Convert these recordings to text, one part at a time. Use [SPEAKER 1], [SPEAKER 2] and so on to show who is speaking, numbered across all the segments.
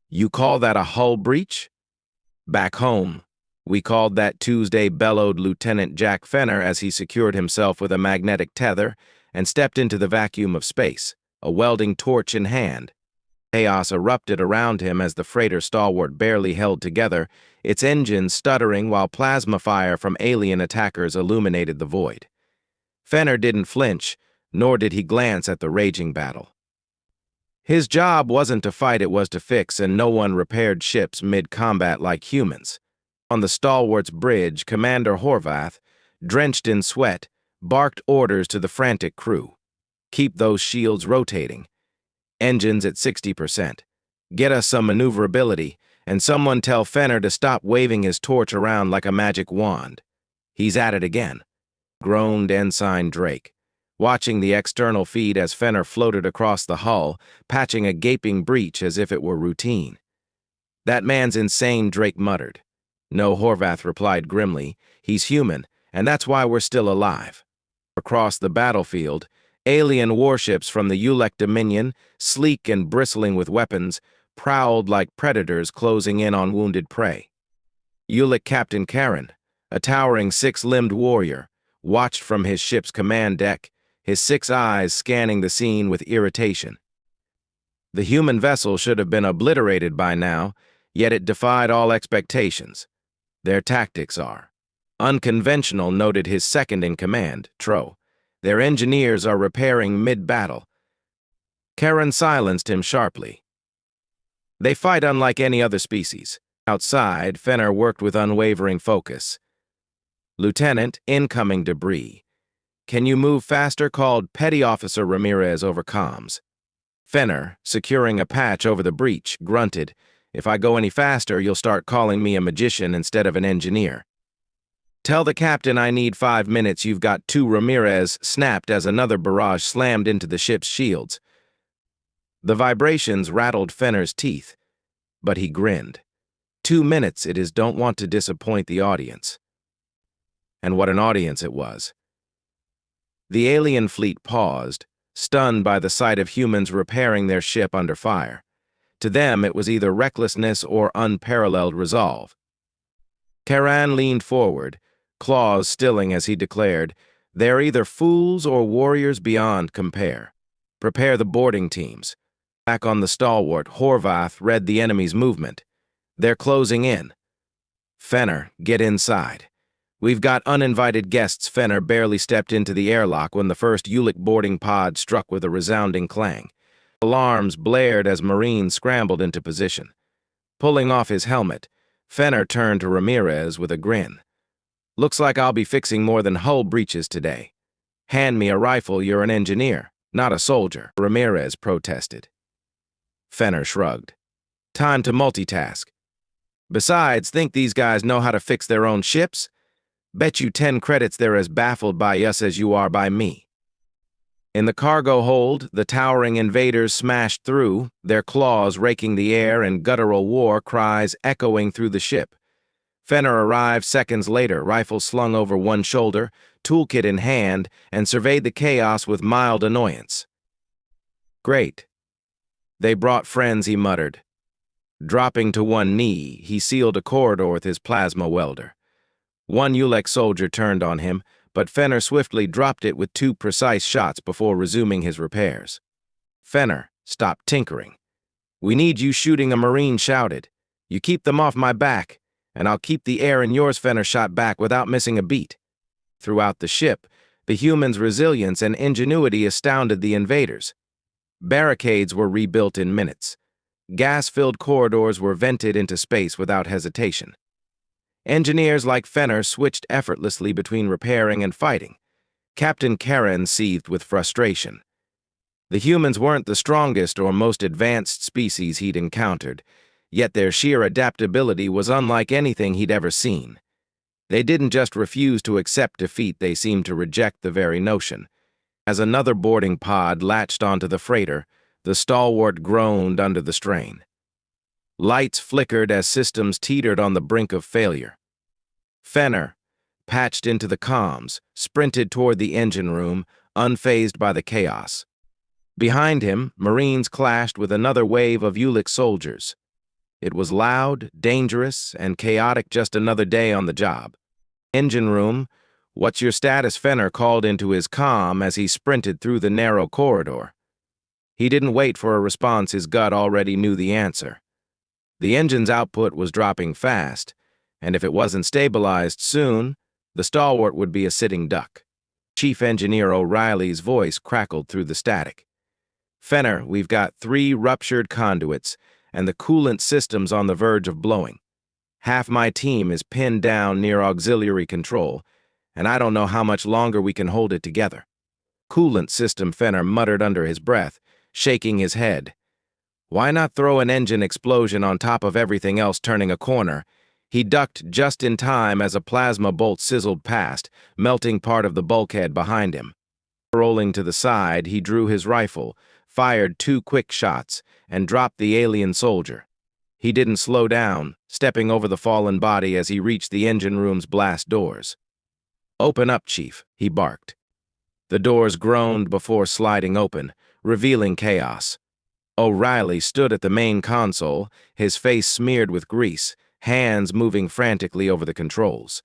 [SPEAKER 1] You call that a hull breach? Back home, we called that Tuesday, bellowed Lieutenant Jack Fenner as he secured himself with a magnetic tether and stepped into the vacuum of space, a welding torch in hand. Chaos erupted around him as the freighter stalwart barely held together, its engines stuttering while plasma fire from alien attackers illuminated the void. Fenner didn't flinch, nor did he glance at the raging battle. His job wasn't to fight, it was to fix, and no one repaired ships mid-combat like humans. On the stalwart's bridge, Commander Horvath, drenched in sweat, barked orders to the frantic crew. Keep those shields rotating. Engines at 60%. Get us some maneuverability, and someone tell Fenner to stop waving his torch around like a magic wand. He's at it again, groaned Ensign Drake, watching the external feed as Fenner floated across the hull, patching a gaping breach as if it were routine. That man's insane, Drake muttered. No, Horvath replied grimly. He's human, and that's why we're still alive. Across the battlefield, alien warships from the Ulek Dominion, sleek and bristling with weapons, prowled like predators closing in on wounded prey. Ulek Captain Karen, a towering six-limbed warrior, watched from his ship's command deck, his 6 eyes scanning the scene with irritation. The human vessel should have been obliterated by now, yet it defied all expectations. Their tactics are unconventional, noted his second-in-command, Tro. Their engineers are repairing mid-battle. Karen silenced him sharply. They fight unlike any other species. Outside, Fenner worked with unwavering focus. Lieutenant, incoming debris. Can you move faster? Called Petty Officer Ramirez over comms. Fenner, securing a patch over the breach, grunted, If I go any faster, you'll start calling me a magician instead of an engineer. Tell the captain I need 5 minutes. You've got 2. Ramirez snapped as another barrage slammed into the ship's shields. The vibrations rattled Fenner's teeth, but he grinned. 2 minutes it is. Don't want to disappoint the audience. And what an audience it was. The alien fleet paused, stunned by the sight of humans repairing their ship under fire. To them, it was either recklessness or unparalleled resolve. Karan leaned forward, claws stilling as he declared, They're either fools or warriors beyond compare. Prepare the boarding teams. Back on the stalwart, Horvath read the enemy's movement. They're closing in. Fenner, get inside. We've got uninvited guests. Fenner barely stepped into the airlock when the first Ulek boarding pod struck with a resounding clang. Alarms blared as Marines scrambled into position. Pulling off his helmet, Fenner turned to Ramirez with a grin. Looks like I'll be fixing more than hull breaches today. Hand me a rifle, you're an engineer, not a soldier, Ramirez protested. Fenner shrugged. Time to multitask. Besides, think these guys know how to fix their own ships? Bet you 10 credits they're as baffled by us as you are by me. In the cargo hold, the towering invaders smashed through, their claws raking the air and guttural war cries echoing through the ship. Fenner arrived seconds later, rifle slung over one shoulder, toolkit in hand, and surveyed the chaos with mild annoyance. Great. They brought friends, he muttered. Dropping to one knee, he sealed a corridor with his plasma welder. One Ulek soldier turned on him, but Fenner swiftly dropped it with 2 precise shots before resuming his repairs. Fenner, stop tinkering. We need you shooting, a Marine shouted. You keep them off my back, and I'll keep the air in yours. Fenner shot back without missing a beat. Throughout the ship, the humans' resilience and ingenuity astounded the invaders. Barricades were rebuilt in minutes. Gas-filled corridors were vented into space without hesitation. Engineers like Fenner switched effortlessly between repairing and fighting. Captain Karen seethed with frustration. The humans weren't the strongest or most advanced species he'd encountered, yet their sheer adaptability was unlike anything he'd ever seen. They didn't just refuse to accept defeat, they seemed to reject the very notion. As another boarding pod latched onto the freighter, the stalwart groaned under the strain. Lights flickered as systems teetered on the brink of failure. Fenner, patched into the comms, sprinted toward the engine room, unfazed by the chaos. Behind him, Marines clashed with another wave of Ulek soldiers. It was loud, dangerous, and chaotic, just another day on the job. Engine room, "What's your status?" Fenner called into his comm as he sprinted through the narrow corridor. He didn't wait for a response, his gut already knew the answer. The engine's output was dropping fast, and if it wasn't stabilized soon, the stalwart would be a sitting duck. Chief Engineer O'Reilly's voice crackled through the static. "Fenner, we've got 3 ruptured conduits, and the coolant system's on the verge of blowing. Half my team is pinned down near auxiliary control, and I don't know how much longer we can hold it together." "Coolant system," Fenner muttered under his breath, shaking his head. Why not throw an engine explosion on top of everything else? Turning a corner, he ducked just in time as a plasma bolt sizzled past, melting part of the bulkhead behind him. Rolling to the side, he drew his rifle, fired 2 quick shots, and dropped the alien soldier. He didn't slow down, stepping over the fallen body as he reached the engine room's blast doors. "Open up, Chief," he barked. The doors groaned before sliding open, revealing chaos. O'Reilly stood at the main console, his face smeared with grease, hands moving frantically over the controls.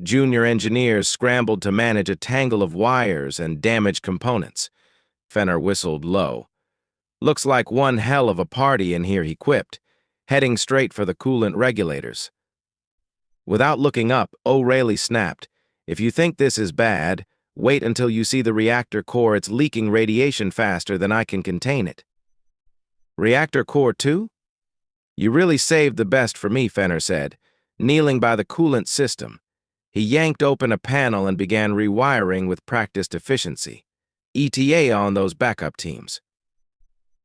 [SPEAKER 1] Junior engineers scrambled to manage a tangle of wires and damaged components. Fenner whistled low. "Looks like one hell of a party in here," he quipped, heading straight for the coolant regulators. Without looking up, O'Reilly snapped, "If you think this is bad, wait until you see the reactor core. It's leaking radiation faster than I can contain it." "Reactor core too?" "You really saved the best for me," Fenner said, kneeling by the coolant system. He yanked open a panel and began rewiring with practiced efficiency. "ETA on those backup teams."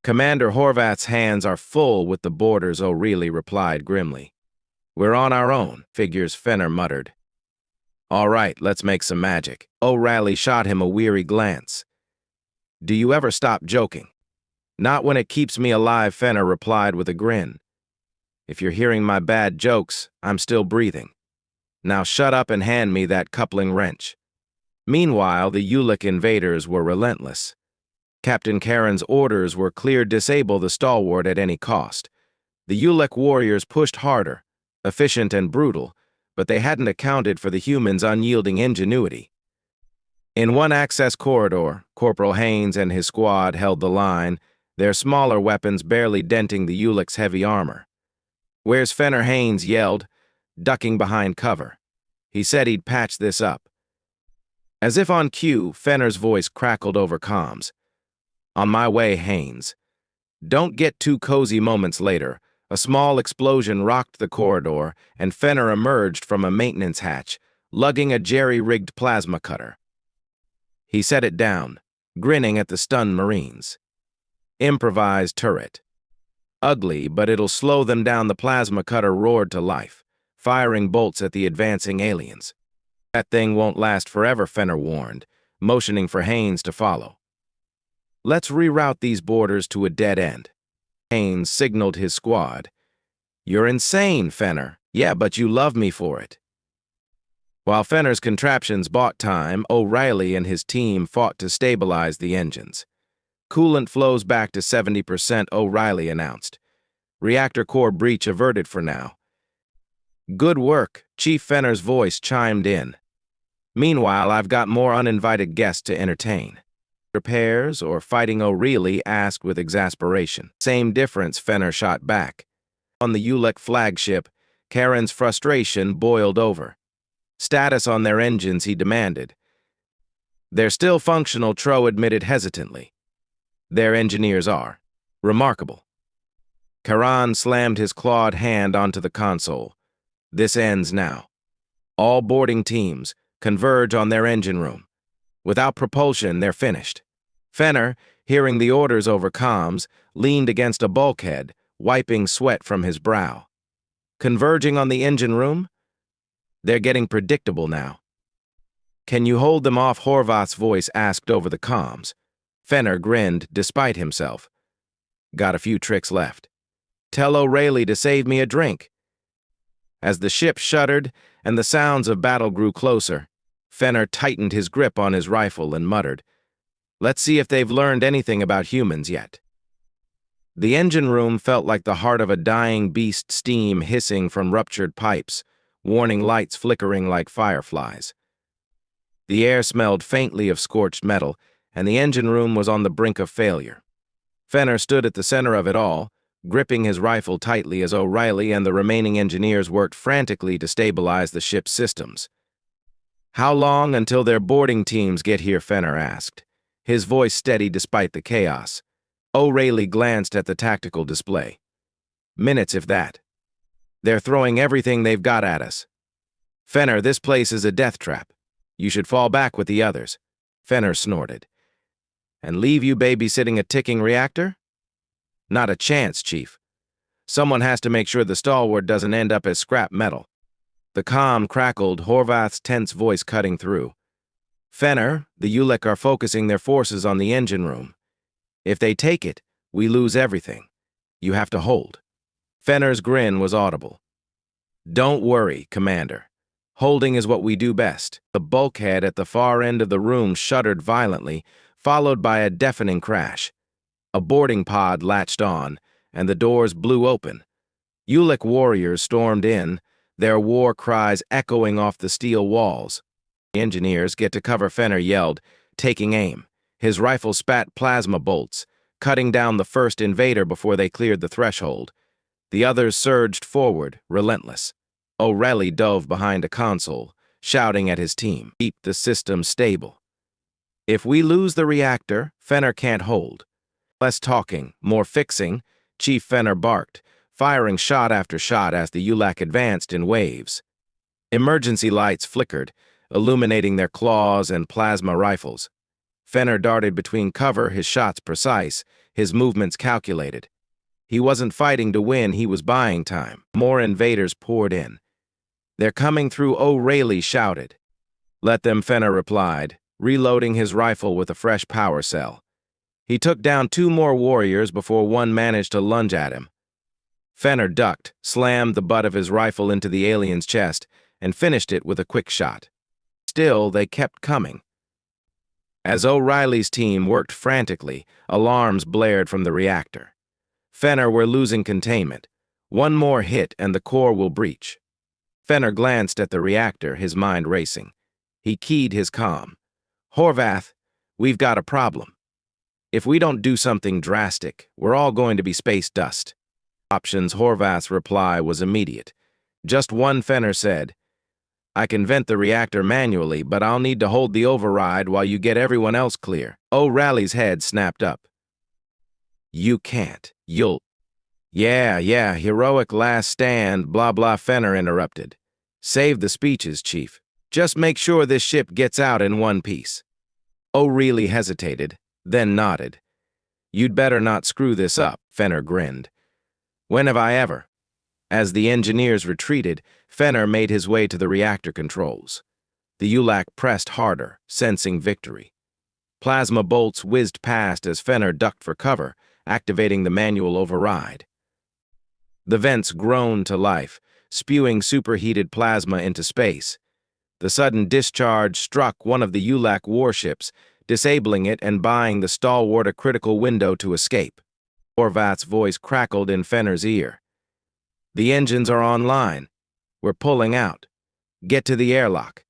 [SPEAKER 1] "Commander Horvath's hands are full with the boarders," O'Reilly replied grimly. "We're on our own," figures, Fenner muttered. "All right, let's make some magic." O'Reilly shot him a weary glance. "Do you ever stop joking?" "Not when it keeps me alive," Fenner replied with a grin. "If you're hearing my bad jokes, I'm still breathing. Now shut up and hand me that coupling wrench." Meanwhile, the Ulic invaders were relentless. Captain Karen's orders were clear: disable the stalwart at any cost. The Ulic warriors pushed harder, efficient and brutal, but they hadn't accounted for the humans' unyielding ingenuity. In one access corridor, Corporal Haynes and his squad held the line, their smaller weapons barely denting the Ulic's heavy armor. "Where's Fenner?" Haynes yelled, ducking behind cover. "He said he'd patch this up." As if on cue, Fenner's voice crackled over comms. "On my way, Haynes." Don't get too cozy. Moments later, a small explosion rocked the corridor, and Fenner emerged from a maintenance hatch, lugging a jerry-rigged plasma cutter. He set it down, grinning at the stunned Marines. "Improvised turret. Ugly, but it'll slow them down." The plasma cutter roared to life, firing bolts at the advancing aliens. "That thing won't last forever," Fenner warned, motioning for Haynes to follow. "Let's reroute these boarders to a dead end." Haynes signaled his squad. "You're insane, Fenner." "Yeah, but you love me for it." While Fenner's contraptions bought time, O'Reilly and his team fought to stabilize the engines. "Coolant flows back to 70%, O'Reilly announced. "Reactor core breach averted for now." "Good work," Chief Fenner's voice chimed in. "Meanwhile, I've got more uninvited guests to entertain." "Repairs or fighting?" O'Reilly asked with exasperation. "Same difference," Fenner shot back. On the Ulic flagship, Karen's frustration boiled over. "Status on their engines," he demanded. "They're still functional," Tro admitted hesitantly. "Their engineers are. Remarkable." Karan slammed his clawed hand onto the console. "This ends now. All boarding teams converge on their engine room. Without propulsion, they're finished." Fenner, hearing the orders over comms, leaned against a bulkhead, wiping sweat from his brow. "Converging on the engine room? They're getting predictable now." "Can you hold them off?" Horvath's voice asked over the comms. Fenner grinned despite himself. "Got a few tricks left. Tell O'Reilly to save me a drink." As the ship shuddered and the sounds of battle grew closer, Fenner tightened his grip on his rifle and muttered, "Let's see if they've learned anything about humans yet." The engine room felt like the heart of a dying beast, steam hissing from ruptured pipes, warning lights flickering like fireflies. The air smelled faintly of scorched metal, and the engine room was on the brink of failure. Fenner stood at the center of it all, gripping his rifle tightly as O'Reilly and the remaining engineers worked frantically to stabilize the ship's systems. "How long until their boarding teams get here?" Fenner asked, his voice steady despite the chaos. O'Reilly glanced at the tactical display. "Minutes, if that. They're throwing everything they've got at us." "Fenner, this place is a death trap. You should fall back with the others." Fenner snorted. "And leave you babysitting a ticking reactor?" "Not a chance, Chief. Someone has to make sure the stalwart doesn't end up as scrap metal." The comm crackled, Horvath's tense voice cutting through. "Fenner, the Ulick are focusing their forces on the engine room. If they take it, we lose everything. You have to hold." Fenner's grin was audible. "Don't worry, Commander. Holding is what we do best." The bulkhead at the far end of the room shuddered violently, followed by a deafening crash. A boarding pod latched on, and the doors blew open. Ulick warriors stormed in, their war cries echoing off the steel walls. The engineers, "Get to cover," Fenner yelled, taking aim. His rifle spat plasma bolts, cutting down the first invader before they cleared the threshold. The others surged forward, relentless. O'Reilly dove behind a console, shouting at his team, "Keep the system stable. If we lose the reactor, Fenner can't hold." "Less talking, more fixing," Chief Fenner barked, firing shot after shot as the ULAC advanced in waves. Emergency lights flickered, illuminating their claws and plasma rifles. Fenner darted between cover, his shots precise, his movements calculated. He wasn't fighting to win, he was buying time. More invaders poured in. "They're coming through," O'Reilly shouted. "Let them," Fenner replied, reloading his rifle with a fresh power cell. He took down 2 more warriors before one managed to lunge at him. Fenner ducked, slammed the butt of his rifle into the alien's chest, and finished it with a quick shot. Still, they kept coming. As O'Reilly's team worked frantically, alarms blared from the reactor. "Fenner, we're losing containment. One more hit and the core will breach." Fenner glanced at the reactor, his mind racing. He keyed his comm. "Horvath, we've got a problem. If we don't do something drastic, we're all going to be space dust." Options. Horvath's reply was immediate. "Just one," Fenner said. "I can vent the reactor manually, but I'll need to hold the override while you get everyone else clear." O'Reilly's head snapped up. "You can't. You'll—" Yeah, heroic last stand, blah blah," Fenner interrupted. "Save the speeches, Chief. Just make sure this ship gets out in one piece." O'Reilly hesitated, then nodded. "You'd better not screw this up," Fenner grinned. "When have I ever?" As the engineers retreated, Fenner made his way to the reactor controls. The ULAC pressed harder, sensing victory. Plasma bolts whizzed past as Fenner ducked for cover, activating the manual override. The vents groaned to life, spewing superheated plasma into space. The sudden discharge struck one of the ULAC warships, disabling it and buying the stalwart a critical window to escape. Horvath's voice crackled in Fenner's ear. "The engines are online. We're pulling out. Get to the airlock."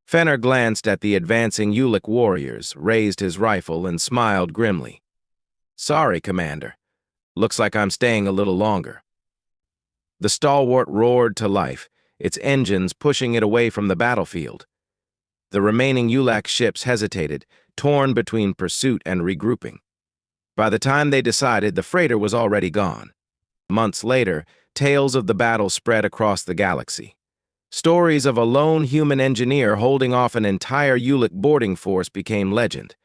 [SPEAKER 1] Fenner glanced at the advancing Ulick warriors, raised his rifle, and smiled grimly. "Sorry, Commander. Looks like I'm staying a little longer." The stalwart roared to life, its engines pushing it away from the battlefield. The remaining ULAC ships hesitated, torn between pursuit and regrouping. By the time they decided, the freighter was already gone. Months later, tales of the battle spread across the galaxy. Stories of a lone human engineer holding off an entire Ulick boarding force became legend.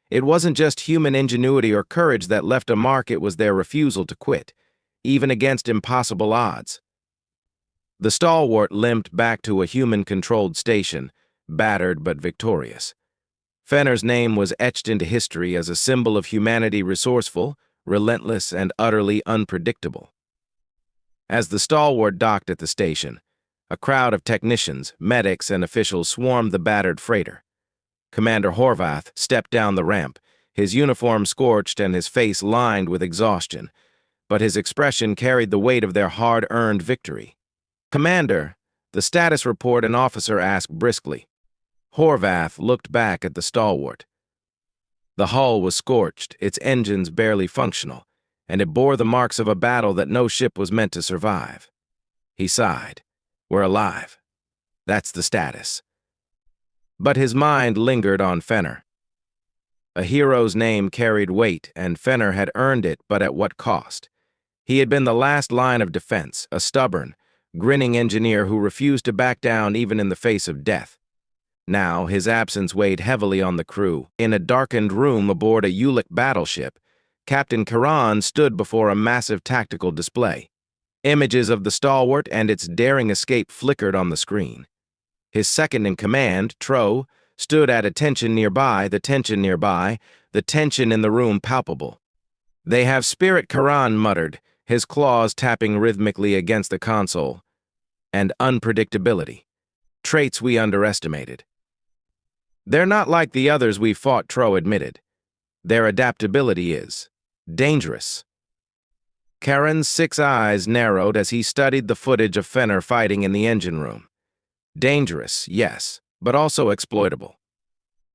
[SPEAKER 1] It wasn't just human ingenuity or courage that left a mark, it was their refusal to quit, even against impossible odds. The stalwart limped back to a human-controlled station, battered but victorious. Fenner's name was etched into history as a symbol of humanity, resourceful, relentless, and utterly unpredictable. As the stalwart docked at the station, a crowd of technicians, medics, and officials swarmed the battered freighter. Commander Horvath stepped down the ramp, his uniform scorched and his face lined with exhaustion, but his expression carried the weight of their hard-earned victory. "Commander," the status report an officer asked briskly. Horvath looked back at the stalwart. The hull was scorched, its engines barely functional, and it bore the marks of a battle that no ship was meant to survive. He sighed. "We're alive. That's the status." But his mind lingered on Fenner. A hero's name carried weight, and Fenner had earned it, but at what cost? He had been the last line of defense, a stubborn, grinning engineer who refused to back down even in the face of death. Now, his absence weighed heavily on the crew. In a darkened room aboard a Ulic battleship, Captain Karan stood before a massive tactical display. Images of the stalwart and its daring escape flickered on the screen. His second-in-command, Tro, stood at attention nearby, the tension in the room palpable. "They have spirit," Karan muttered, his claws tapping rhythmically against the console. "And unpredictability. Traits we underestimated." "They're not like the others we fought," Tro admitted. "Their adaptability is dangerous." Karan's 6 eyes narrowed as he studied the footage of Fenner fighting in the engine room. Dangerous, yes, but also exploitable.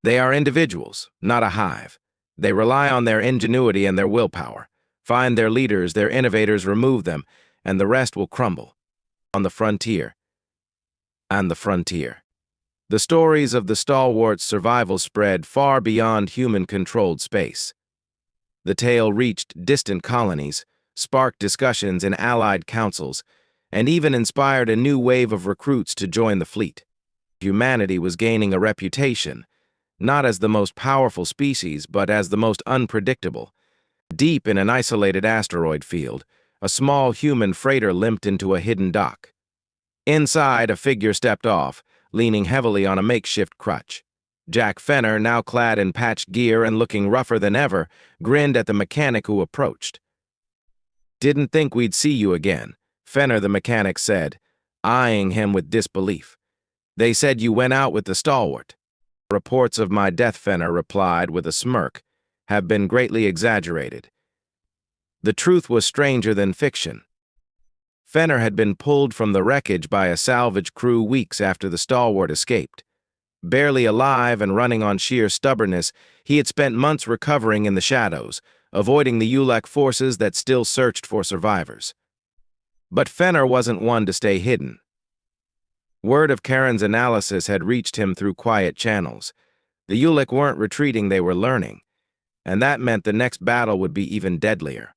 [SPEAKER 1] They are individuals, not a hive. They rely on their ingenuity and their willpower. Find their leaders, their innovators, remove them, and the rest will crumble. On the frontier. And the frontier. The stories of the stalwart's survival spread far beyond human-controlled space. The tale reached distant colonies, sparked discussions in allied councils, and even inspired a new wave of recruits to join the fleet. Humanity was gaining a reputation, not as the most powerful species, but as the most unpredictable. Deep in an isolated asteroid field, a small human freighter limped into a hidden dock. Inside, a figure stepped off, leaning heavily on a makeshift crutch. Jack Fenner, now clad in patched gear and looking rougher than ever, grinned at the mechanic who approached. "Didn't think we'd see you again," Fenner the mechanic said, eyeing him with disbelief. "They said you went out with the stalwart." "Reports of my death," Fenner replied with a smirk, "have been greatly exaggerated. The truth was stranger than fiction." Fenner had been pulled from the wreckage by a salvage crew weeks after the stalwart escaped. Barely alive and running on sheer stubbornness, he had spent months recovering in the shadows, avoiding the ULAC forces that still searched for survivors. But Fenner wasn't one to stay hidden. Word of Karen's analysis had reached him through quiet channels. The ULAC weren't retreating, they were learning. And that meant the next battle would be even deadlier.